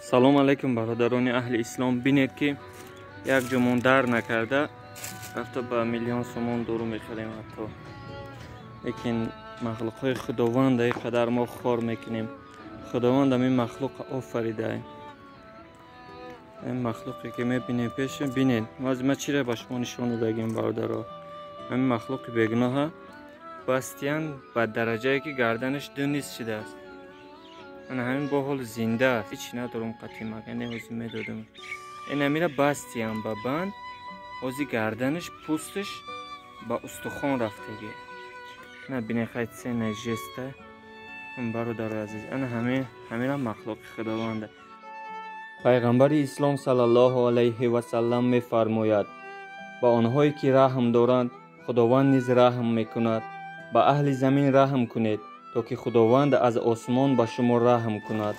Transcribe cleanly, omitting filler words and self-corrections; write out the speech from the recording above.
سلام علیکم برادران اهل اسلام. بینید که یک جمعون در نکرده رفته به میلیون سومون دورو میخریم حتی. لیکن مخلوق های خداوند اینقدر ما خوار میکنیم. خداوند همین مخلوق آفریده. این مخلوقی که میبینیم پیش بینید. ما چی را به شما نشون بگیم برادرها؟ همین مخلوق بیگناه باستیان به درجه که گردنش دو نیست شده است. من همین با حال زنده است. هیچ ندارم قطعی مگه اوزی میدادم. این همیره باستیان با بند اوزی گردنش پوستش با استخوان رفتگی. نه بینه خیلی سه نجسته. من برادر عزیز این همیره مخلوق خداونده. پیغمبر اسلام صلی الله علیه و سلم میفرماید با آنهایی که رحم دارند خداوند نیز رحم میکند. با اهل زمین رحم کنید تا که خداوند از آسمان به شما رحم کند.